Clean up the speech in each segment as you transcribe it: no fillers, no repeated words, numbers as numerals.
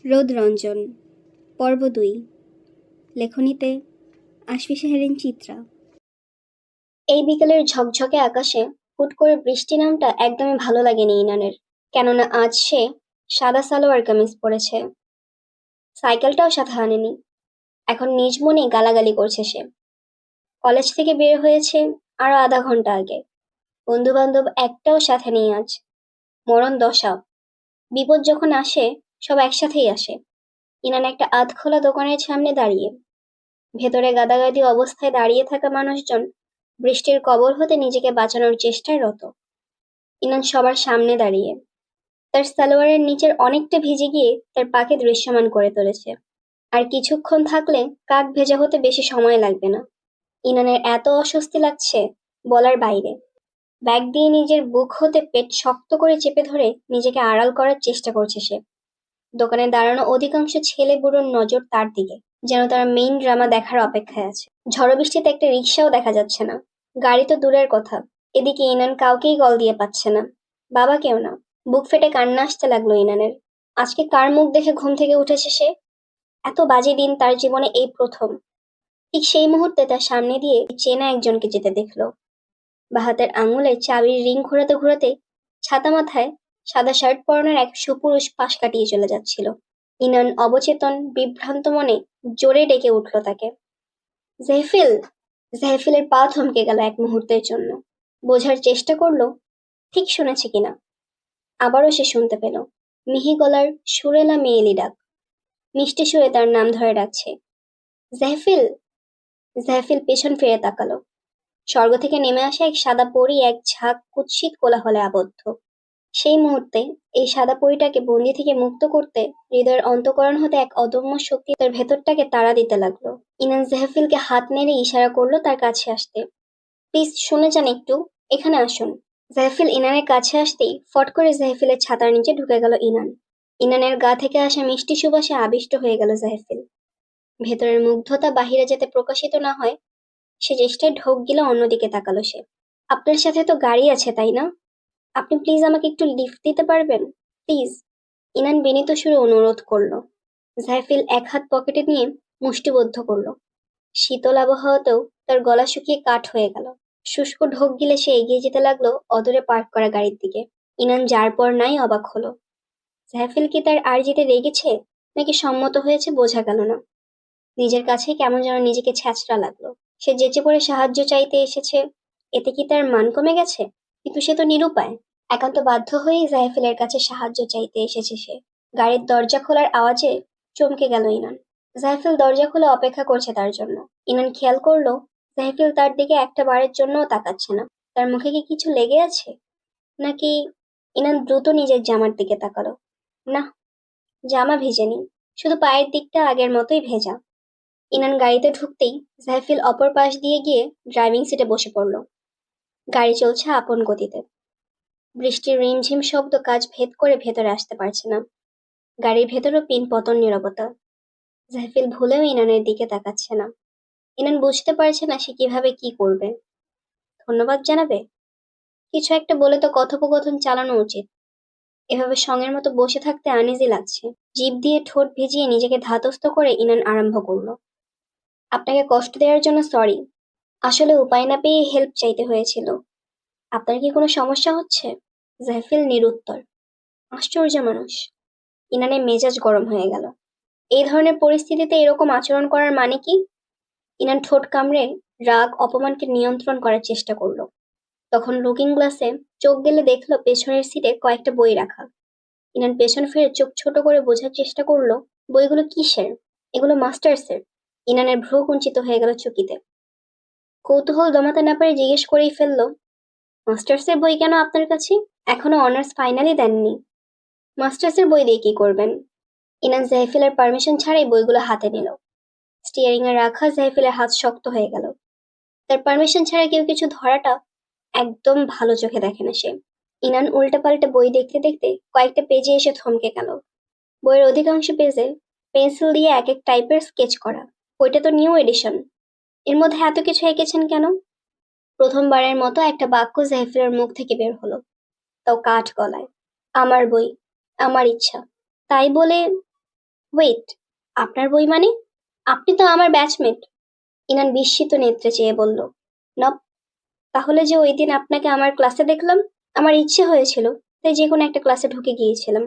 রোদরঞ্জন পর্ব ২ লেখনীতে আশফি শাহরিন চিত্রা। এই বিকেলের ঝকঝকে আকাশে হুট করে বৃষ্টি নামটা একদমই ভালো লাগেনি ইনানের, কেননা আজ সে সাদা সালোয়ার কামিজ পরেছে, সাইকেলটাও সাথে আনেনি। এখন নিজ মনেই গালাগালি করছে সে। কলেজ থেকে বের হয়েছে আরো আধা ঘন্টা আগে, বন্ধু বান্ধব একটাও সাথে নেই আজ। মরণ দশা, বিপদ যখন আসে সব একসাথেই আসে। ইনান একটা আধখোলা দোকানের সামনে দাঁড়িয়ে, ভেতরে গাদাগাদি অবস্থায় দাঁড়িয়ে থাকা মানুষজন বৃষ্টির কবল হতে নিজেকে বাঁচানোর চেষ্টায় রত। ইনান সবার সামনে দাঁড়িয়ে, তার সালোয়ারের নিচের অনেকটা ভিজে গিয়ে তার পাকে দৃশ্যমান করে তুলেছে। আর কিছুক্ষণ থাকলে কাক ভেজা হতে বেশি সময় লাগবে না। ইনানের এত অস্বস্তি লাগছে বলার বাইরে। ব্যাগ দিয়ে নিজের বুক হতে পেট শক্ত করে চেপে ধরে নিজেকে আড়াল করার চেষ্টা করছে সে। দোকানে দাঁড়ানো অধিকাংশ ছেলে বুড়োর নজর তার দিকে, যেন তারা মেইন ড্রামা দেখার অপেক্ষায় আছে। ঝড় বৃষ্টিতে একটা রিক্সাও দেখা যাচ্ছে না, গাড়ি তো দূরের কথা। এদিকে ইনান কাউকেই কল দিয়ে পাচ্ছে না, বাবাকেও না। বুক ফেটে কান্না আসতে লাগলো ইনানের। আজকে কার মুখ দেখে ঘুম থেকে উঠেছে সে? এত বাজে দিন তার জীবনে এই প্রথম। ঠিক সেই মুহূর্তে তার সামনে দিয়ে চেনা একজনকে যেতে দেখলো। বা হাতের আঙুলে চাবির রিং ঘোরাতে ঘোরাতে ছাতা মাথায় সাদা শার্ট পরনের এক সুপুরুষ পাশ কাটিয়ে চলে যাচ্ছিল। ইনান অবচেতন বিভ্রান্ত মনে জোরে ডেকে উঠল তাকে, জেহফিল। জেহফিলের পা থমকে গেল এক মুহূর্তের জন্য। বোঝার চেষ্টা করলো ঠিক শুনেছে কিনা। আবারও সে শুনতে পেল মিহি গলার সুরেলা মেয়েলি ডাক। মিষ্টি সুরে তার নাম ধরে ডাকছে, জেহফিল। জেহফিল পেছন ফিরে তাকালো। স্বর্গ থেকে নেমে আসা এক সাদা পরী এক ঝাঁক কুৎসিত কোলাহলে আবদ্ধ। সেই মুহূর্তে এই সাদা পরীটাকে বন্দি থেকে মুক্ত করতে হৃদয়ের অন্তঃকরণ হতে এক অদম্য শক্তি তার ভেতরটাকে তাড়া দিতে লাগলো। ইনান জেহফিলকে হাত নেড়ে ইশারা করলো তার কাছে আসতে। প্লিজ শুনে যান একটু, এখানে আসুন। জেহফিল ইনানের কাছে আসতেই ফট করে জেহফিলের ছাতার নিচে ঢুকে গেল ইনান। ইনানের গা থেকে আসা মিষ্টি সুবাসে আবিষ্ট হয়ে গেল জেহফিল। ভেতরের মুগ্ধতা বাহিরে যাতে প্রকাশিত না হয় সে চেষ্টায় ঢোক গিলে অন্যদিকে তাকালো সে। আপনার সাথে তো গাড়ি আছে তাই না? আপনি প্লিজ আমাকে একটু লিফট দিতে পারবেন, প্লিজ? ইনান বিনীত সুরে অনুরোধ করলো। জাইফিল এক হাত পকেটে নিয়ে মুষ্টিবদ্ধ করলো। শীতল আবহাওয়াতেও তার গলা শুকিয়ে কাঠ হয়ে গেল। শুষ্ক ঢোক গিলে সে এগিয়ে যেতে লাগলো অদূরে পার্ক করা গাড়ির দিকে। ইনান যার পর নাই অবাক হলো। জাইফিল কি তার আর্জিতে রেগেছে নাকি সম্মত হয়েছে বোঝা গেল না। নিজের কাছেই কেমন যেন নিজেকে ছ্যাঁচড়া লাগলো। সে যেচে পড়ে সাহায্য চাইতে এসেছে, এতে কি তার মান কমে গেছে? কিন্তু সে তো নিরুপায়। একান্ত বাধ্য হয়েই জাইফিলের কাছে সাহায্য চাইতে এসেছে সে। গাড়ির দরজা খোলার আওয়াজে চমকে গেল ইনান। জাইফিল দরজা খুলে অপেক্ষা করছে তার জন্য। ইনান খেয়াল করলো জাইফিল তার দিকে একটা বারের জন্যও তাকাচ্ছে না। তার মুখে কি কিছু লেগে আছে নাকি? ইনান দ্রুত নিজের জামার দিকে তাকালো। না, জামা ভিজেনি, শুধু পায়ের দিকটা আগের মতোই ভেজা। ইনান গাড়িতে ঢুকতেই জাইফিল অপর পাশ দিয়ে গিয়ে ড্রাইভিং সিটে বসে পড়ল। গাড়ি চলছে আপন গতিতে। বৃষ্টির রিমঝিম শব্দ কাঁচ ভেদ করে ভেতরে আসতে পারছে না। গাড়ির ভেতরও পিন পতন নীরবতা। জাইফিল ভুলেও ইনানের দিকে তাকাচ্ছে না। ইনান বুঝতে পারছে না সে কিভাবে কি করবে। ধন্যবাদ জানাবে? কিছু একটা বলে তো কথোপকথন চালানো উচিত। এভাবে সঙ্গের মতো বসে থাকতে আনইজি লাগছে। জিভ দিয়ে ঠোঁট ভিজিয়ে নিজেকে ধাতস্থ করে ইনান আরম্ভ করলো। আপনাকে কষ্ট দেওয়ার জন্য সরি। আসলে উপায় না পেয়ে হেল্প চাইতে হয়েছিল। আপনার কি কোনো সমস্যা হচ্ছে? জাইফিল নিরুত্তর। আশ্চর্য মানুষ। ইনানের মেজাজ গরম হয়ে গেল। এই ধরনের পরিস্থিতিতে এরকম আচরণ করার মানে কি? ইনান ঠোঁট কামড়ে রাগ অপমানকে নিয়ন্ত্রণ করার চেষ্টা করলো। তখন লুকিং গ্লাসে চোখ গেলে দেখলো পেছনের সিটে কয়েকটা বই রাখা। ইনান পেছন ফিরে চোখ ছোট করে বোঝার চেষ্টা করলো বইগুলো কিসের। এগুলো মাস্টার্সের। ইনানের ভ্রু কুঞ্চিত হয়ে গেল চকিতে। কৌতূহল দমাতে না পারে জিজ্ঞেস করেই ফেললো, মাস্টার্সের বই কেন আপনার কাছে? এখনো অনার্স ফাইনালই দেননি। মাস্টার্সের বই দিয়ে কি করবেন? ইনান জাইফিলের পারমিশন ছাড়াই বইগুলো হাতে নিল। স্টিয়ারিং এ রাখা জাইফিলের হাত শক্ত হয়ে গেল। তার পারমিশন ছাড়া কেউ কিছু ধরাটা একদম ভালো চোখে দেখে না সে। ইনান উল্টাপাল্টা বই দেখতে দেখতে কয়েকটা পেজে এসে থমকে গেল। বইয়ের অধিকাংশ পেজে পেন্সিল দিয়ে এক এক টাইপের স্কেচ করা। বইটা তো নিউ এডিশন, এর মধ্যে এত কিছু এঁকেছেন কেন? প্রথমবারের মতো একটা বাক্য জাইফিলের মুখ থেকে বের হলো, তাও কাঠ গলায়। আমার বই, আমার ইচ্ছা। তাই বলে ওয়েট, আপনার বই মানে? আপনি তো আমার ব্যাচমেট। ইনান বিস্মিত নেত্রে চেয়ে বলল, নপ। তাহলে যে ওই দিন আপনাকে আমার ক্লাসে দেখলাম, আমার ইচ্ছে হয়েছিল, তাই যে কোনো একটা ক্লাসে ঢুকে গিয়েছিলাম।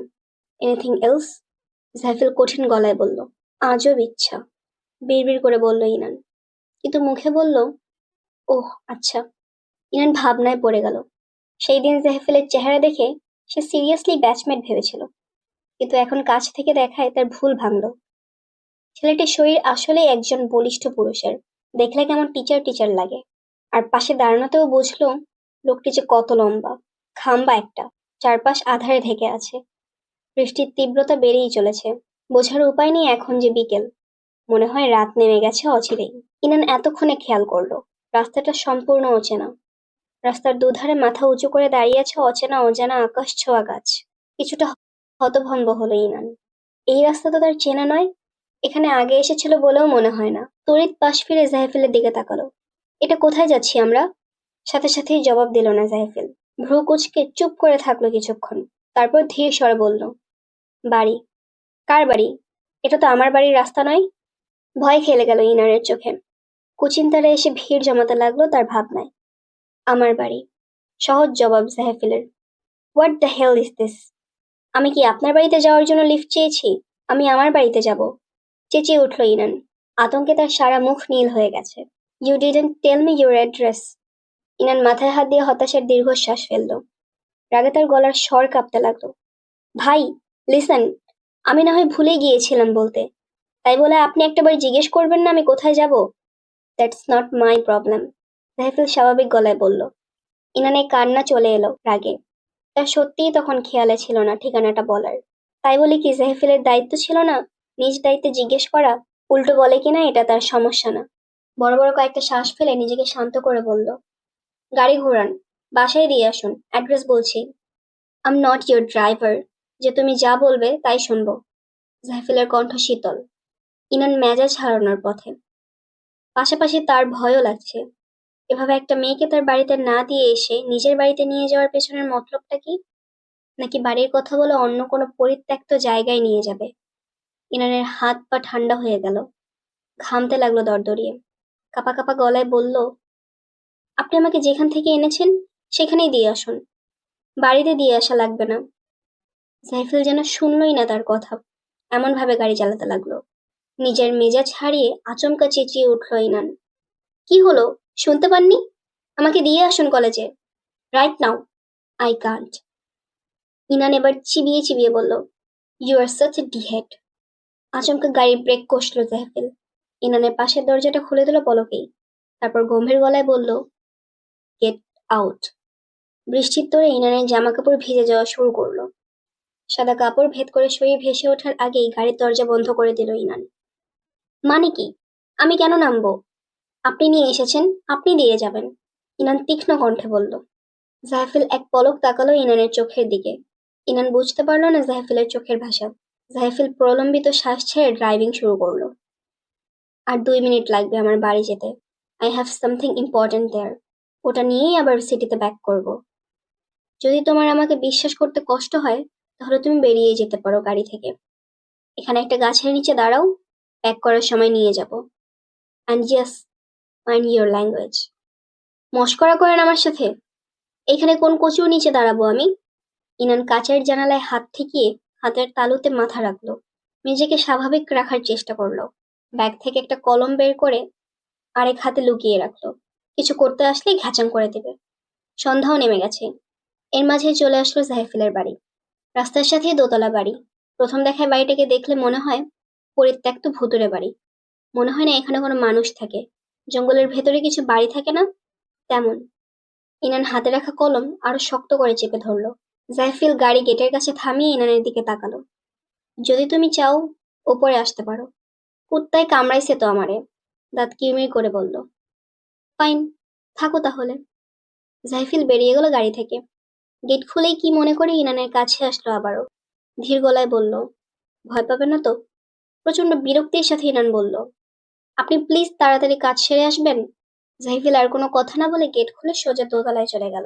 Anything else? জাইফেল কঠিন গলায় বলল, আজব ইচ্ছা, বিড়বিড় করে বলল ইনান, কিন্তু মুখে বলল, ওহ আচ্ছা। ইনান ভাবনায় পড়ে গেল। সেই দিন জাইফেলের চেহারা দেখে সে সিরিয়াসলি ব্যাচমেট ভেবেছিল, কিন্তু এখন কাছ থেকে দেখায় তার ভুল ভাঙল। ছেলেটির শরীর আসলেই একজন বলিষ্ঠ পুরুষের, দেখলে কেমন টিচার টিচার লাগে। আর পাশে দাঁড়ানোতেও বুঝলো লোকটি যে কত লম্বা, খাম্বা একটা, চারপাশ আঁধারে ঢেকে আছে। বৃষ্টির তীব্রতা বেড়েই চলেছে, বোঝার উপায় নেই এখন যে বিকেল, মনে হয় রাত নেমে গেছে অচিরেই। ইনান এতক্ষণে খেয়াল করলো রাস্তাটা সম্পূর্ণ অচেনা। রাস্তার দুধারে মাথা উঁচু করে দাঁড়িয়ে আছে অচেনা অজানা আকাশ ছোঁয়া গাছ। কিছুটা হতভম্ব হলো ইনান। এই রাস্তা তো তার চেনা নয়, এখানে আগে এসেছিল বলেও মনে হয় না। তড়িৎ পাশ ফিরে জাহিফেলের দিকে তাকালো। এটা কোথায় যাচ্ছি আমরা? সাথে সাথেই জবাব দিল না জাহিফেল। ভ্রু কুঁচকে চুপ করে থাকলো কিছুক্ষণ, তারপর ধীর স্বরে বলল, বাড়ি। কার বাড়ি? এটা তো আমার বাড়ির রাস্তা নয়। ভয় খেলে গেল ইনানের চোখে। কুচিন্তারে এসে ভিড় জমাতে লাগলো তার ভাবনায়। আমার বাড়ি, সহজ জবাব জাহিফেলের। What the hell is this? আমি কি আপনার বাড়িতে যাওয়ার জন্য লিফট চেয়েছি? আমি আমার বাড়িতে যাব, চেঁচিয়ে উঠল ইনান। আতঙ্কে তার সারা মুখ নীল হয়ে গেছে। You didn't tell me your address. Inan মাথায় হাত দিয়ে হতাশার দীর্ঘশ্বাস ফেলল। রাগে তার গলার স্বর কাঁপতে লাগলো। ভাই, লিসেন, আমি না হয় ভুলে গিয়েছিলাম বলতে, তাই বলে আপনি একটাবার জিজ্ঞেস করবেন না আমি কোথায় যাব? দ্যাটস নট মাই প্রবলেম, জাহিফেল স্বাভাবিক গলায় বলল। ইনানের কান্না চলে এলো রাগে। তার সত্যিই তখন খেয়ালে ছিল না ঠিকানাটা বলার। তাই বলে কি জাহিফেলের দায়িত্ব ছিল না নিজ দায়িত্বে জিজ্ঞেস করা? উল্টো বলে কিনা এটা তার সমস্যা না। বড় বড় কয়েকটা শ্বাস ফেলে নিজেকে শান্ত করে বলল, গাড়ি ঘোরান, বাসায় দিয়ে আসুন, অ্যাড্রেস বলছি। আম নট ইয়োর ড্রাইভার যে তুমি যা বলবে তাই শুনবো। জাহিফেলের কণ্ঠ শীতল। ইনান মেজাজ হারানোর পথে। পাশাপাশি তার ভয়ও লাগছে। এভাবে একটা মেয়েকে তার বাড়িতে না দিয়ে এসে নিজের বাড়িতে নিয়ে যাওয়ার পেছনের মতলবটা কি? নাকি বাড়ির কথা বলে অন্য কোনো পরিত্যক্ত জায়গায় নিয়ে যাবে? ইনানের হাত পা ঠান্ডা হয়ে গেল, ঘামতে লাগলো দরদরিয়ে। কাঁপা কাঁপা গলায় বলল, আপনি আমাকে যেখান থেকে এনেছেন সেখানেই দিয়ে আসুন, বাড়িতে দিয়ে আসা লাগবে না। সাইফুল যেন শুনলই না তার কথা, এমন ভাবে গাড়ি চালাতে লাগলো। নিজের মেজাজ হারিয়ে আচমকা চেঁচিয়ে উঠল ইনান, কি হলো, শুনতে পাননি? আমাকে দিয়ে আসুন কলেজে, right now. I can't. Inan এবার চিবিয়ে চিবিয়ে বলল, ইউ আর সাচ এ ডিহেড। আচমকা গাড়ির ব্রেক কষল জাহিফেল। ইনানের পাশের দরজাটা খুলে দিল পলকেই, তারপর গম্ভীর গলায় বলল, গেট আউট। বৃষ্টির তোড়ে ইনানের জামা কাপড় ভিজে যাওয়া শুরু করলো। সাদা কাপড় ভেদ করে শরীর ভেসে ওঠার আগেই গাড়ির দরজা বন্ধ করে দিল ইনান। মানে কি? আমি কেন নামবো? আপনি নিয়ে এসেছেন, আপনি দিয়ে যাবেন, ইনান তীক্ষ্ণ কণ্ঠে বলল। জাহিফেল এক পলক তাকালো ইনানের চোখের দিকে। ইনান বুঝতে পারলো না জাহিফেলের চোখের ভাষা। জাহিফেল প্রলম্বিত শ্বাস ছেড়ে ড্রাইভিং শুরু করলো। আর 2 মিনিট লাগবে আমার বাড়ি যেতে। আই হ্যাভ সামথিং ইম্পর্টেন্ট দেয়ার। ওটা নিয়েই আবার সিটিতে ব্যাক করব। যদি তোমার আমাকে বিশ্বাস করতে কষ্ট হয় তাহলে তুমি বেরিয়ে যেতে পারো গাড়ি থেকে। এখানে একটা গাছের নিচে দাঁড়াও, প্যাক করার সময় নিয়ে যাব। And just mind your language. মশকরা করেন আমার সাথে? এখানে কোন কচুর নিচে দাঁড়াবো আমি? ইনান কাচের জানালায় হাত ঠেকিয়ে হাতের তালুতে মাথা রাখলো। নিজেকে স্বাভাবিক রাখার চেষ্টা করলো। ব্যাগ থেকে একটা কলম বের করে আরেক হাতে লুকিয়ে রাখলো। কিছু করতে আসলেই ঘ্যাচাং করে দেবে। সন্ধ্যাও নেমে গেছে। এর মাঝে চলে আসলো জাহিফেলের বাড়ি। রাস্তার সাথেই দোতলা বাড়ি। প্রথম দেখায় বাড়িটাকে দেখলে মনে হয় পরিত্যক্ত ভুতুড়ে বাড়ি। মনে হয় না এখানে কোনো মানুষ থাকে। জঙ্গলের ভেতরে কিছু বাড়ি থাকে না, তেমন। ইনান হাতে রাখা কলম আরো শক্ত করে চেপে ধরলো। জাইফিল গাড়ি গেটের কাছে থামিয়ে ইনানের দিকে তাকালো। যদি তুমি চাও ওপরে আসতে পারো। কুত্তায় কামড়াইছে তো আমারে, দাঁত কিরমির করে বলল। ফাইন, থাকো তাহলে। জাইফিল বেরিয়ে গেল গাড়ি থেকে। গেট খুলেই কি মনে করে ইনানের কাছে আসলো আবারও। ধীর গলায় বলল, ভয় পাবে না তো? প্রচন্ড বিরক্তির সাথে ইনান বলল, আপনি প্লিজ তাড়াতাড়ি কাজ সেরে আসবেন। জাহিফিল আর কোনো কথা না বলে গেট খুলে সোজা দোতলায় চলে গেল।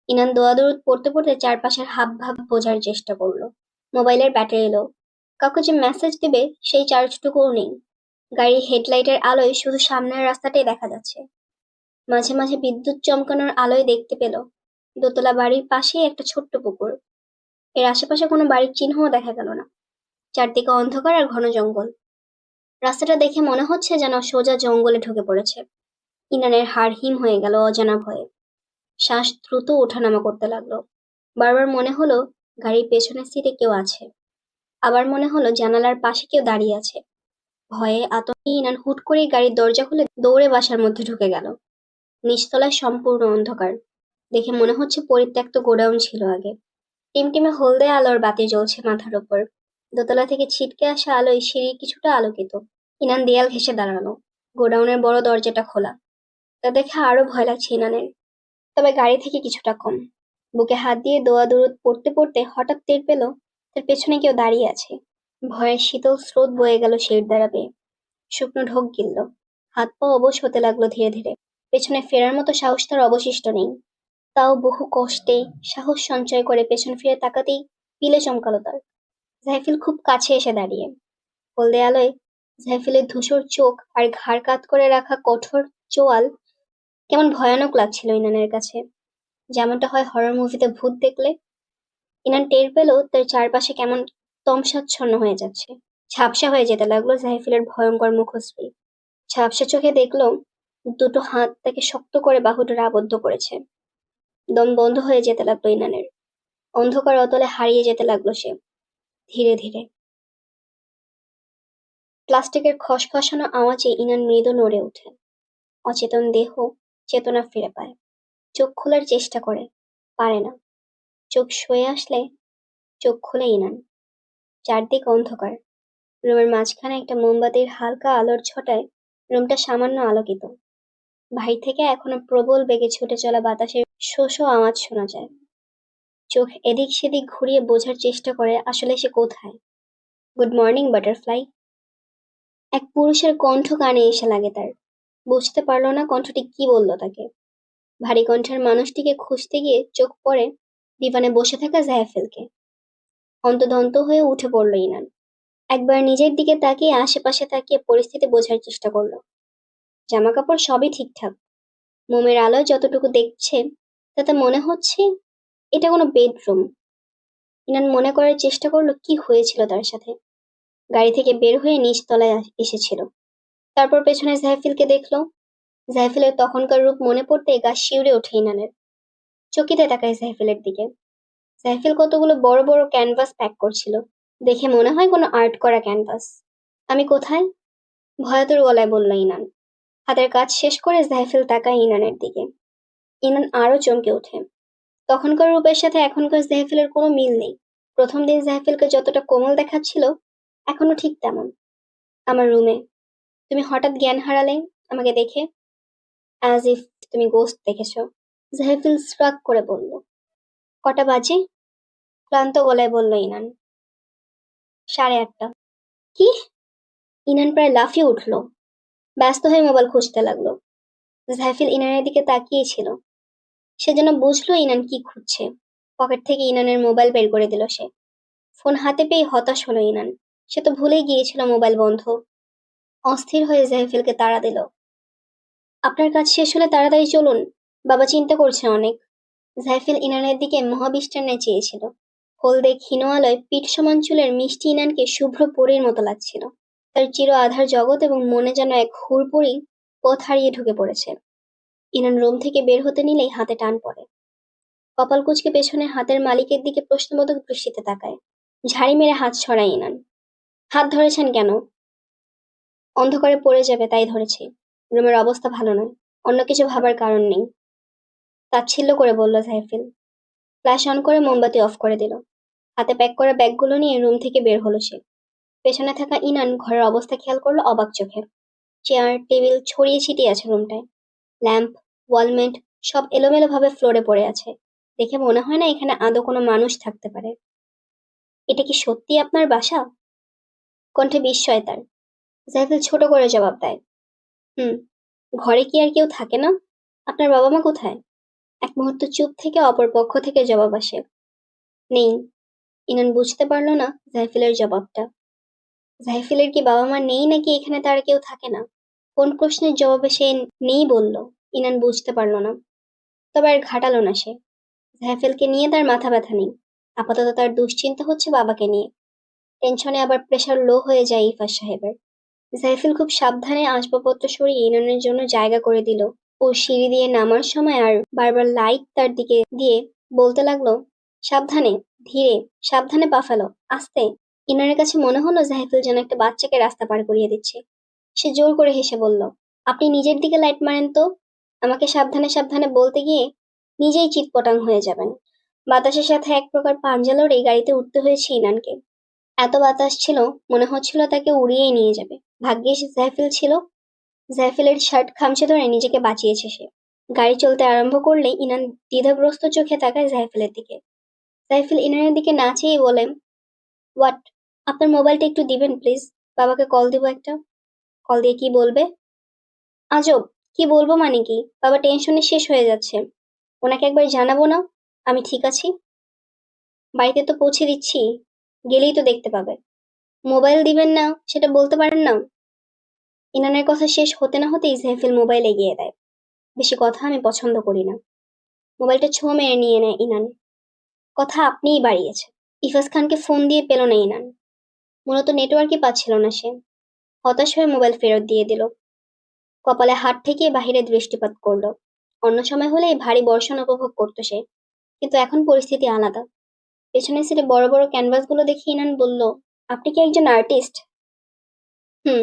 ইনান দোয়া দরুদ পড়তে পড়তে চারপাশের হাব ভাব বোঝার চেষ্টা করলো। মোবাইলের ব্যাটারি লো, কাউকে যে মেসেজ দিবে সেই চার্জটুকুও নেই। গাড়ির হেডলাইটের আলোয় শুধু সামনের রাস্তাটাই দেখা যাচ্ছে। মাঝে মাঝে বিদ্যুৎ চমকানোর আলোয় দেখতে পেল দোতলা বাড়ির পাশেই একটা ছোট্ট পুকুর। এর আশেপাশে কোনো বাড়ির চিহ্নও দেখা গেল না। চারদিকে অন্ধকার আর ঘন জঙ্গল। রাস্তাটা দেখে মনে হচ্ছে যেন সোজা জঙ্গলে ঢুকে পড়েছে। ইনানের হাড় হিম হয়ে গেল অজানা ভয়ে। শ্বাস দ্রুত ওঠানামা করতে লাগলো। বারবার মনে হলো গাড়ির পেছনের সিটে কেউ আছে, আবার মনে হলো জানালার পাশে কেউ দাঁড়িয়ে আছে। ভয়ে আতঙ্কে ইনান হুট করেই গাড়ির দরজা খুলে দৌড়ে বাসার মধ্যে ঢুকে গেল। নিচতলায় সম্পূর্ণ অন্ধকার। দেখে মনে হচ্ছে পরিত্যক্ত গোডাউন ছিল আগে। টিমটিমে হলদে আলোর বাতি জ্বলছে মাথার ওপর। দোতলা থেকে ছিটকে আসা আলোয় সিঁড়ি কিছুটা আলোকিত। ইনান দেয়াল ঘেঁষে দাঁড়ালো। গোডাউনের বড় দরজাটা খোলা। তা দেখে আরো ভয় লাগছে ইনানের, তবে গাড়ি থেকে কিছুটা কম। বুকে হাত দিয়ে দোয়া দরুদ পড়তে পড়তে হঠাৎ টের পেল তার পেছনে কেউ দাঁড়িয়ে আছে। ভয়ের শীতল স্রোত বয়ে গেল শির দ্বারা বেয়ে। শুকনো ঢোক গিলল। হাত পা অবশ হতে লাগলো ধীরে ধীরে। পেছনে ফেরার মতো সাহস তার অবশিষ্ট নেই। তাও বহু কষ্টে সাহস সঞ্চয় করে পেছন ফিরে তাকাতেই পিলে চমকালো তার। জাইফিল খুব কাছে এসে দাঁড়িয়ে। হলদে আলোয় জাইফিলের ধূসর চোখ আর ঘাড় কাত করে রাখা কঠোর চোয়াল কেমন ভয়ানক লাগছিল ইনানের কাছে, যেমনটা হয় হরর মুভিতে ভূত দেখলে। ইনান টের পেল তার চারপাশে কেমন তমসাচ্ছন্ন হয়ে যাচ্ছে। ঝাপসা হয়ে যেতে লাগলো জাইফিলের ভয়ঙ্কর মুখশ্রী। ঝাপসা চোখে দেখলো দুটো হাত তাকে শক্ত করে বাহুডোরে আবদ্ধ করেছে। দম বন্ধ হয়ে যেতে লাগলো ইনানের। অন্ধকার অতলে হারিয়ে যেতে লাগলো সে ধীরে ধীরে। প্লাস্টিকের খসখসানো আওয়াজে ইনান মৃদু নড়ে ওঠে। অচেতন দেহ চেতনা ফিরে পায়। চোখ খোলার চেষ্টা করে, পারে না। চোখ সয়ে আসলে চোখ খুলে ইনান। চারদিক অন্ধকার। রুমের মাঝখানে একটা মোমবাতির হালকা আলোর ছটায় রুমটা সামান্য আলোকিত। বাহির থেকে এখনো প্রবল বেগে ছুটে চলা বাতাসের শো শো আওয়াজ শোনা যায়। চোখ এদিক সেদিক ঘুরিয়ে বোঝার চেষ্টা করে আসলে সে কোথায়। Good morning butterfly. এক পুরুষের কণ্ঠ কানে এসে লাগে তার। বুঝতে পারল না কণ্ঠটি কি বলল তাকে। ভারী কণ্ঠের মানুষটিকে খুঁজতে গিয়ে চোখ পড়ে দিভানে বসে থাকা জাহেফেলকে। হন্তদন্ত হয়ে উঠে পড়ল ইনান। একবার নিজের দিকে তাকিয়ে আশেপাশে তাকিয়ে পরিস্থিতি বোঝার চেষ্টা করলো। জামা কাপড় সবই ঠিকঠাক। মোমের আলোয় যতটুকু দেখছে তাতে মনে হচ্ছে এটা কোনো বেডরুম। ইনান মনে করার চেষ্টা করলো কি হয়েছিল তার সাথে। গাড়ি থেকে বের হয়ে নিচ তলায় এসেছিল। তারপর পেছনে জাইফিলকে দেখলো। জাইফিলের তখনকার রূপ মনে পড়তে গা শিউরে ওঠে ইনানের। চকিতে তাকায় জাইফিলের দিকে। জাইফিল কতগুলো বড় বড় ক্যানভাস প্যাক করছিল। দেখে মনে হয় কোনো আর্ট করা ক্যানভাস। আমি কোথায়? ভয়াতুর গলায় বলল ইনান। হাতের কাজ শেষ করে জাইফিল তাকায় ইনানের দিকে। ইনান আরো চমকে ওঠে। তখনকার রূপের সাথে এখনকার জাইফিলের কোনো মিল নেই। প্রথম দিন জাইফিলকে যতটা কোমল দেখাচ্ছিল এখনো ঠিক তেমন। আমার রুমে তুমি হঠাৎ জ্ঞান হারালে আমাকে দেখে, অ্যাজ ইফ তুমি গোস্ট দেখেছ। জাইফিল শ্রাগ করে বলল। কটা বাজে? ক্লান্ত গলায় বলল ইনান। 8:30। কি? ইনান প্রায় লাফিয়ে উঠল। ব্যস্ত হয়ে মোবাইল খুঁজতে লাগলো। জাইফিল ইনানের দিকে তাকিয়েছিল। সে যেন বুঝলো ইনান কি খুঁজছে। পকেট থেকে ইনানের মোবাইল বের করে দিল সে। ফোন হাতে পেয়ে হতাশ হলো ইনান। সে তো ভুলেই গিয়েছিল মোবাইল বন্ধ। অস্থির হয়ে জাইফিলকে তাড়া দিল। আপনার কাজ শেষ হলে তাড়াতাড়ি চলুন, বাবা চিন্তা করছে অনেক। জাইফিল ইনানের দিকে মহাবিষ্টান্নে চেয়েছিল। হলদে ক্ষীণ আলোয় পিঠ সমান চুলের মিষ্টি ইনানকে শুভ্র পরীর মতো লাগছিল। তার চির আধার জগৎ এবং মনে যেন এক হুড়পড়ি পথ হারিয়ে ঢুকে পড়েছে। ইনান রুম থেকে বের হতে নিলেই হাতে টান পড়ে। কপাল কুঁচকে পেছনে হাতের মালিকের দিকে প্রশ্নবোধক দৃষ্টিতে তাকায়। ঝাড়ি মেরে হাত সরায় ইনান। হাত ধরেছেন কেন? অন্ধকারে পড়ে যাবে তাই ধরেছি। রুমের অবস্থা ভালো নয়, অন্য কিছু ভাবার কারণ নেই। তাচ্ছিল্য করে বলল জাইফিল। ফ্ল্যাশ অন করে মোমবাতি অফ করে দিল। হাতে প্যাক করা ব্যাগগুলো নিয়ে রুম থেকে বের হলো সে। পেছনে থাকা ইনান ঘরের অবস্থা খেয়াল করলো অবাক চোখে। চেয়ার টেবিল ছড়িয়ে ছিটিয়ে আছে রুমটায়। ল্যাম্প, ওয়ালমেট সব এলোমেলো ভাবে ফ্লোরে পড়ে আছে। দেখে মনে হয় না এখানে আদৌ কোনো মানুষ থাকতে পারে। এটা কি সত্যি আপনার বাসা? কণ্ঠে বিস্ময় তার। জাইফিল ছোট করে জবাব দেয়। হুম। ঘরে কি আর কেউ থাকে না? আপনার বাবা মা কোথায়? এক মুহূর্ত চুপ থেকে অপর পক্ষ থেকে জবাব আসে। নেই। ইনান বুঝতে পারল না জাইফিলের জবাবটা। জাহিফিলের কি বাবা মা নেই নাকি এখানে তার কেউ থাকে না? কোন প্রশ্নের জবাবে সে নেই বলল ইনান বুঝতে পারল না। তবে আর ঘাটালো না সে। জাহিফিলকে নিয়ে তার মাথা ব্যথা নেই। আপাতত তার দুশ্চিন্তা হচ্ছে বাবাকে নিয়ে। টেনশনে আবার প্রেশার লো হয়ে যায় ইফাজ সাহেবের। জাইফিল খুব সাবধানে আসবাবপত্র সরিয়ে ইনানের জন্য জায়গা করে দিল। ও সিঁড়ি দিয়ে নামার সময় আর বারবার লাইট তার দিকে দিয়ে বলতে লাগলো, সাবধানে, ধীরে, সাবধানে পা ফেলো, আস্তে। ইনানের কাছে মনে হলো জাহিফিল যেন একটা বাচ্চাকে রাস্তা পার করিয়ে দিচ্ছে। সে জোর করে হেসে বলল, আপনি নিজের দিকে লাইট মারেন তো। আমাকে সাবধানে সাবধানে বলতে গিয়ে নিজেই চিৎপটাং হয়ে যাবেন। বাতাসের সাথে এক প্রকার পাঞ্জা লড়ে গাড়িতে উঠতে হয়েছে ইনানকে। এত বাতাস ছিল, মনে হচ্ছিল তাকে উড়িয়েই নিয়ে যাবে। ভাগ্যিস জাইফিল ছিল। জাইফিলের শার্ট খামচে ধরে নিজেকে বাঁচিয়েছে সে। গাড়ি চলতে আরম্ভ করলে ইনান দ্বিধাগ্রস্ত চোখে তাকায় জাইফিলের দিকে। জাইফিল ইনানের দিকে না চেয়েই বলে, হোয়াট? আপনার মোবাইলটা একটু দিবেন প্লিজ, বাবাকে কল দিব একটা। কল দিয়ে কি বলবে? আজব, কি বলবো মানে কি? বাবা টেনশনে শেষ হয়ে যাচ্ছে। ওনাকে একবার জানাবো না আমি ঠিক আছি? বাড়িতে তো পৌঁছে দিচ্ছি, গেলেই তো দেখতে পাবে। মোবাইল দিবেন না সেটা বলতে পারেন না? ইনানের কথা শেষ হতে না হতেই জাইফিল মোবাইল এগিয়ে দেয়। বেশি কথা আমি পছন্দ করি না। মোবাইলটা ছো মেরে নিয়ে নেয় ইনান। কথা আপনিই বাড়িয়েছে। ইফাজ খানকে ফোন দিয়ে পেল না ইনান। মূলত নেটওয়ার্কই পাচ্ছিল না সে। হতাশ হয়ে মোবাইল ফেরত দিয়ে দিল। কপালে হাত ঠেকিয়ে বাহিরে দৃষ্টিপাত করলো। অন্য সময় হলেই ভারী বর্ষণ উপভোগ করতো সে, কিন্তু এখন পরিস্থিতি আলাদা। পেছনের সিটে বড় বড় ক্যানভাসগুলো দেখে ইনান বলল, আপনি কি একজন আর্টিস্ট? হুম,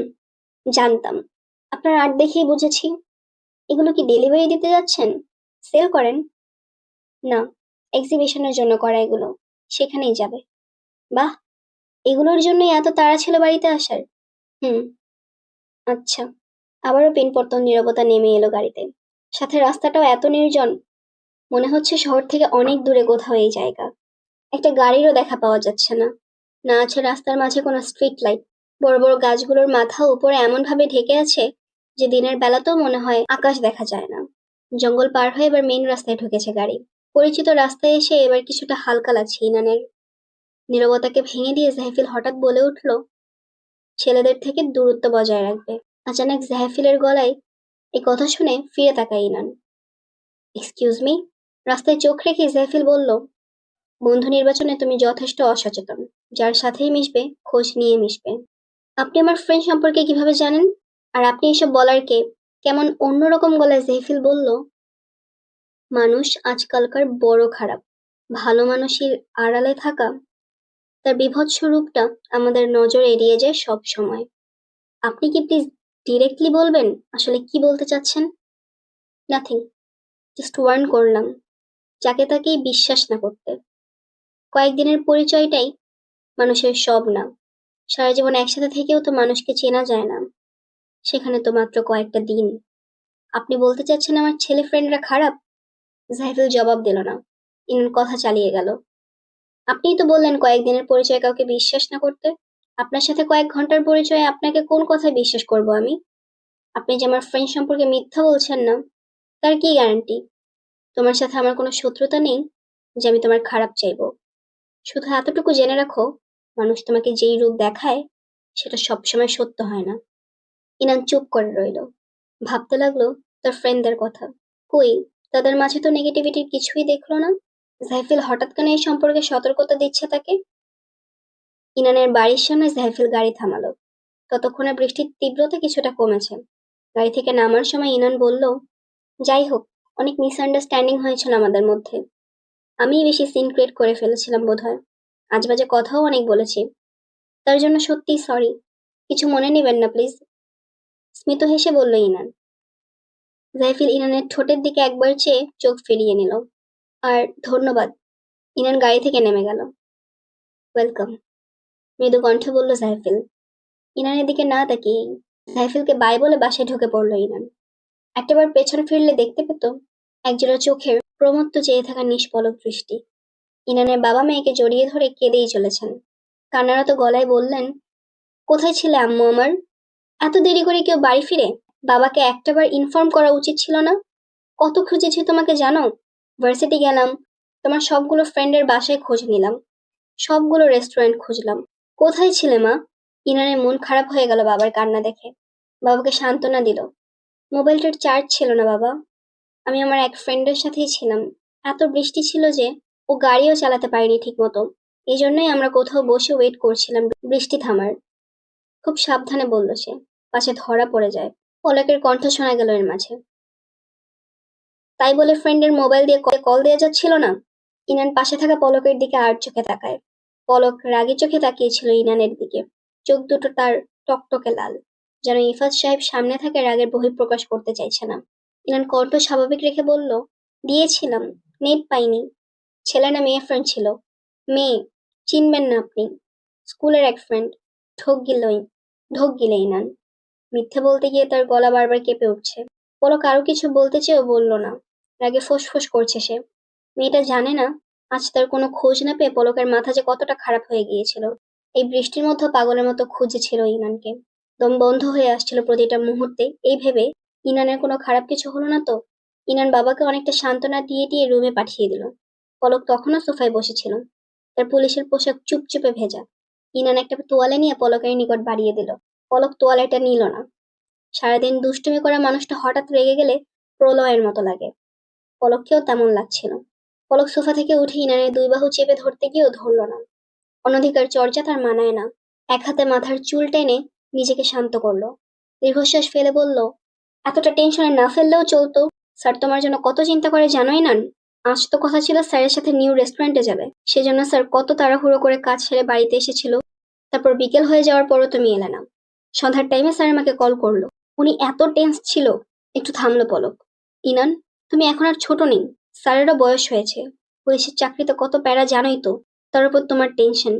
জানতাম। আপনার আর্ট দেখেই বুঝেছি। এগুলো কি ডেলিভারি দিতে যাচ্ছেন? সেল করেন? না, এক্সিবিশনের জন্য করা এগুলো। সেখানেই যাবে। বাহ, এগুলোর জন্যই এত তাড়া ছিল বাড়িতে আসার? হুম। আচ্ছা। আবারও পিনপতন নীরবতা নেমে এলো গাড়িতে। সাথে রাস্তাটাও এত নির্জন, মনে হচ্ছে শহর থেকে অনেক দূরে কোথাও এই জায়গা। একটা গাড়িরও দেখা পাওয়া যাচ্ছে না। না আছে রাস্তার মাঝে কোনো স্ট্রিট লাইট। বড় বড় গাছগুলোর মাথা উপরে এমন ভাবে ঢেকে আছে যে দিনের বেলাতেও মনে হয় আকাশ দেখা যায় না। জঙ্গল পার হয়ে এবার মেইন রাস্তায় ঢুকেছে গাড়ি। পরিচিত রাস্তায় এসে এবার কিছুটা হালকা লাগছে ইনানের। নীরবতাকে ভেঙে দিয়ে জাহিফিল হঠাৎ বলে উঠল, ছেলেদের থেকে দূরত্ব বজায় রাখবে। আচানক জাহিফিলের গলায় এই কথা শুনে ফিরে তাকায় ইনান। Excuse me? রাস্তায় চোখ রেখে জাহিফিল বলল, বন্ধু নির্বাচনে তুমি যথেষ্ট অসচেতন। যার সাথেই মিশবে খোঁজ নিয়ে মিশবে। আপনি আমার ফ্রেন্ড সম্পর্কে কিভাবে জানেন? আর আপনি এসব বলার কে? কেমন অন্যরকম গলায় জাহিফিল বলল, মানুষ আজকালকার বড় খারাপ। ভালো মানুষের আড়ালে থাকা তার বীভৎস রূপটা আমাদের নজর এড়িয়ে যায় সব সময়। আপনি কি প্লিজ ডিরেক্টলি বলবেন আসলে কি বলতে চাচ্ছেন? নাথিং, জাস্ট ওয়ার্ন করলাম যাকে তাকেই বিশ্বাস না করতে। কয়েকদিনের পরিচয়টাই মানুষের সব না। সারা জীবন একসাথে থেকেও তো মানুষকে চেনা যায় না, সেখানে তো মাত্র কয়েকটা দিন। আপনি বলতে চাচ্ছেন আমার ছেলে ফ্রেন্ডরা খারাপ? জাহিদুল জবাব দিল না। ইনান কথা চালিয়ে গেল, আপনিই তো বললেন কয়েকদিনের পরিচয় কাউকে বিশ্বাস না করতে। আপনার সাথে কয়েক ঘন্টার পরিচয়ে আপনাকে কোন কথায় বিশ্বাস করব আমি? আপনি যে আমার ফ্রেন্ড সম্পর্কে মিথ্যা বলছেন না, তার কি গ্যারান্টি? তোমার সাথে আমার কোনো শত্রুতা নেই যে আমি তোমার খারাপ চাইবো। শুধু এতটুকু জেনে রাখো, মানুষ তোমাকে যেই রূপ দেখায় সেটা সবসময় সত্য হয় না। ইনান চুপ করে রইল। ভাবতে লাগলো তার ফ্রেন্ডদের কথা। কই, তাদের মাঝে তো নেগেটিভিটির কিছুই দেখলো না। জাইফিল হঠাৎ কেন এই সম্পর্কে সতর্কতা দিচ্ছে তাকে? ইনানের বাড়ির সামনে জাইফিল গাড়ি থামালো। ততক্ষণে বৃষ্টির তীব্রতা কিছুটা কমেছে। গাড়ি থেকে নামার সময় ইনান বলল, যাই হোক, অনেক মিসআন্ডারস্ট্যান্ডিং হয়েছিল আমাদের মধ্যে। আমিই বেশি সিন ক্রিয়েট করে ফেলেছিলাম বোধহয়। আজবাজে কথাও অনেক বলেছি। তার জন্য সত্যিই সরি। কিছু মনে নেবেন না প্লিজ। স্মিত হেসে বলল ইনান। জাইফিল ইনানের ঠোঁটের দিকে একবার চেয়ে চোখ ফিরিয়ে নিল। আর ধন্যবাদ। ইনান গাড়ি থেকে নেমে গেল। ওয়েলকাম, মৃদু কণ্ঠে বলল জাইফিল। ইনানের দিকে না তাকিয়েই জাইফিলকে বাই বলে বাসায় ঢুকে পড়ল ইনান। একটাবার পেছন ফিরলে দেখতে পেত একজোড়া চোখের প্রমত্ত চেয়ে থাকা নিষ্পলক দৃষ্টি। ইনানের বাবা মেয়েকে জড়িয়ে ধরে কেঁদেই চলেছেন। কান্নারত গলায় বললেন, কোথায় ছিলে আম্মু আমার? এত দেরি করে কেউ বাড়ি ফিরে? বাবাকে একটাবার ইনফর্ম করা উচিত ছিল না? কত খুঁজেছি তোমাকে জানো? ভার্সিটি গেলাম, তোমার সবগুলো ফ্রেন্ডের বাসায় খোঁজ নিলাম, সবগুলো রেস্টুরেন্ট খুঁজলাম। কোথায় ছিলে মা? ইনানের মন খারাপ হয়ে গেল বাবার কান্না দেখে। বাবাকে সান্ত্বনা দিল। মোবাইলটার চার্জ ছিল না বাবা। আমি আমার এক ফ্রেন্ডের সাথেই ছিলাম। এত বৃষ্টি ছিল যে ও গাড়িও চালাতে পারেনি ঠিক মতো। এই জন্যই আমরা কোথাও বসে ওয়েট করছিলাম বৃষ্টি থামার। খুব সাবধানে বলল সে, পাছে ধরা পড়ে যায়। পলকের কণ্ঠ শোনা গেল এর মাঝে। তাই বলে ফ্রেন্ডের মোবাইল দিয়ে কল দেওয়া যাচ্ছিল না? ইনান পাশে থাকা পলকের দিকে আর চোখে তাকায়। পলক রাগী চোখে তাকিয়েছিল ইনানের দিকে। চোখ দুটো তার টকটকে লাল, যেন ইফাত সাহেব সামনে থাকে রাগের বহিঃপ্রকাশ করতে চাইছে না। ইনান কণ্ঠ স্বাভাবিক রেখে বলল, দিয়েছিলাম, নেট পাইনি। ছেলে না মেয়ে ফ্রেন্ড ছিল? মেয়ে। চিনবেন না আপনি? স্কুলের এক ফ্রেন্ড। ঢোক গিলে ইনান। মিথ্যে বলতে গিয়ে তার গলা বারবার কেঁপে উঠছে। পলক আরো কিছু বলতে চেয়েও বলল না। রাগে ফোঁস করছে সে। মেয়েটা জানে না আজ তার কোনো খোঁজ না পেয়ে পলকের মাথা যে কতটা খারাপ হয়ে গিয়েছিল। এই বৃষ্টির মধ্যে পাগলের মতো খুঁজেছিল ইনানকে। দম বন্ধ হয়ে আসছিল প্রতিটা মুহূর্তে এই ভেবে, ইনানের কোনো খারাপ কিছু হলো না তো। ইনান বাবাকে অনেকটা সান্ত্বনা দিয়ে রুমে পাঠিয়ে দিল। পলক তখনও সোফায় বসেছিল, তার পুলিশের পোশাক চুপচুপে ভেজা। ইনান একটা তোয়ালে নিয়ে পলকের নিকট বাড়িয়ে দিল। পলক তোয়ালেটা নিল না। সারাদিন দুষ্টুমি করা মানুষটা হঠাৎ রেগে গেলে প্রলয়ের মতো লাগে। পলককেও তেমন লাগছিল। পলক সোফা থেকে উঠে ইনানের দুই বাহু চেপে ধরতে গিয়েও ধরল না। অনধিকার চর্চা তার মানায় না। এক হাতে মাথার চুল টেনে নিজেকে শান্ত করলো। দীর্ঘশ্বাস ফেলে বলল, এতটা টেনশনে না ফেললেও চলতো। স্যার তোমার জন্য কত চিন্তা করে জানোই না। আজ তো কথা ছিল স্যারের সাথে নিউ রেস্টুরেন্টে যাবে। সেজন্য স্যার কত তাড়াহুড়ো করে কাজ সেরে বাড়িতে এসেছিল। তারপর বিকেল হয়ে যাওয়ার পরও তুমি এলে না। সন্ধ্যার টাইমে স্যার আমাকে কল করলো। উনি এত টেন্স ছিল। একটু থামলো পলক। ইনান, তুমি এখন আর ছোট নেই। স্যারেরও বয়স হয়েছে। পুলিশের চাকরিতে কত প্যারা জানোই তো। তার উপর তোমার টেনশন।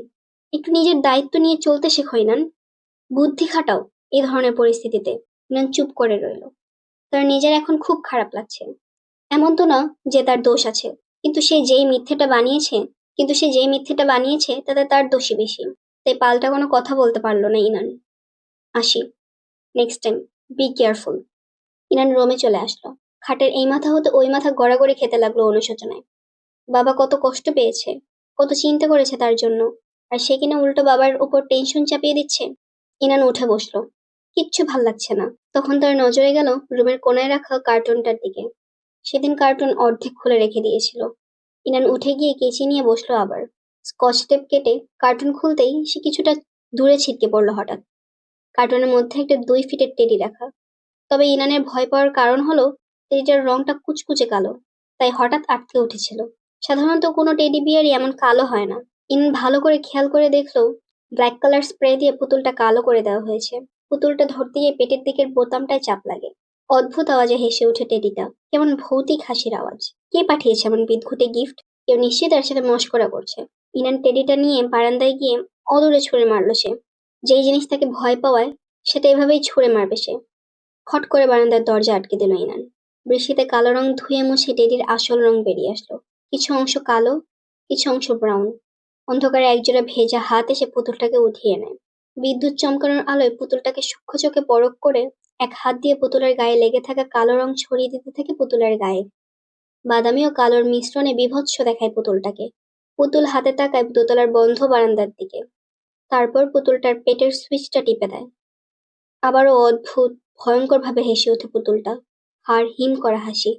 একটু নিজের দায়িত্ব নিয়ে চলতে শেখো ইনান। বুদ্ধি খাটাও এই ধরনের পরিস্থিতিতে। ইনান চুপ করে রইল। তার নিজের এখন খুব খারাপ লাগছে। এমন তো না যে তার দোষ আছে, কিন্তু সে যেই মিথ্যেটা বানিয়েছে তাতে তার দোষই বেশি। তাই পাল্টা কোনো কথা বলতে পারলো না ইনান। আসি। Next time be careful. Inan রুমে চলে আসলো। খাটের এই মাথা হতে ওই মাথা গড়াগড়ি খেতে লাগলো অনুশোচনায়। বাবা কত কষ্ট পেয়েছে, কত চিন্তা করেছে তার জন্য, আর সে কিনা উল্টো বাবার উপর টেনশন চাপিয়ে দিচ্ছে। ইনান উঠে বসলো। কিচ্ছু ভাল লাগছে না। তখন তার নজরে গেল রুমের কোনায় রাখা কার্টুনটার দিকে। সেদিন কার্টুন অর্ধেক খুলে রেখে দিয়েছিল। ইনান উঠে গিয়ে কেচি নিয়ে বসলো আবার। স্কচ টেপ কেটে কার্টুন খুলতেই সে কিছুটা দূরে ছিটকে পড়লো হঠাৎ। কার্টুনের মধ্যে একটা 2 ফিটের টেডি রাখা। তবে ইনানের ভয় পাওয়ার কারণ হলো টেডিটার রংটা কুচকুচে কালো, তাই হঠাৎ আটকে উঠেছিল। সাধারণত কোনো টেডি বিয়ারই এমন কালো হয় না। ইনান ভালো করে খেয়াল করে দেখলো ব্ল্যাক কালার স্প্রে দিয়ে পুতুলটা কালো করে দেওয়া হয়েছে। পুতুলটা ধরতে গিয়ে পেটের দিকের বোতামটায় চাপ লাগে। অদ্ভুত আওয়াজে হেসে ওঠে টেডিটা। কেমন ভৌতিক হাসির আওয়াজ। কে পাঠিয়েছে এমন বিদঘুটে গিফট? কেউ নিশ্চয়ই তার সাথে মশকরা করছে। ইনান টেডিটা নিয়ে বারান্দায় গিয়ে অদূরে ছুঁড়ে মারলো সে। যেই জিনিস তাকে ভয় পাওয়ায় সেটা এভাবেই ছুঁড়ে মারবে সে। খট করে বারান্দার দরজা আটকে দিল ইনান। বৃষ্টিতে কালো রং ধুয়ে মুছে টেডির আসল রং বেরিয়ে আসলো। কিছু অংশ কালো, কিছু অংশ ব্রাউন। অন্ধকারে একজোড়া ভেজা হাত এসে পুতুলটাকে উঠিয়ে নেয়। বিদ্যুৎ চমকানোর আলোয় পুতুলটাকে সূক্ষ্ম চোখে পরখ করে এক হাত দিয়ে পুতুলের গায়ে লেগে থাকা কালো রং ছড়িয়ে দিতে থাকে পুতুলের গায়ে। বাদামি ও কালোর মিশ্রণে বীভৎস দেখায় পুতুলটাকে। পুতুল হাতে তাকায় দোতলার বন্ধ বারান্দার দিকে। তারপর পুতুলটার পেটের সুইচটা টিপে দেয়। আবারও অদ্ভুত ভয়ঙ্কর ভাবে হেসে ওঠে পুতুলটা। হাড় হিম করা হাসি।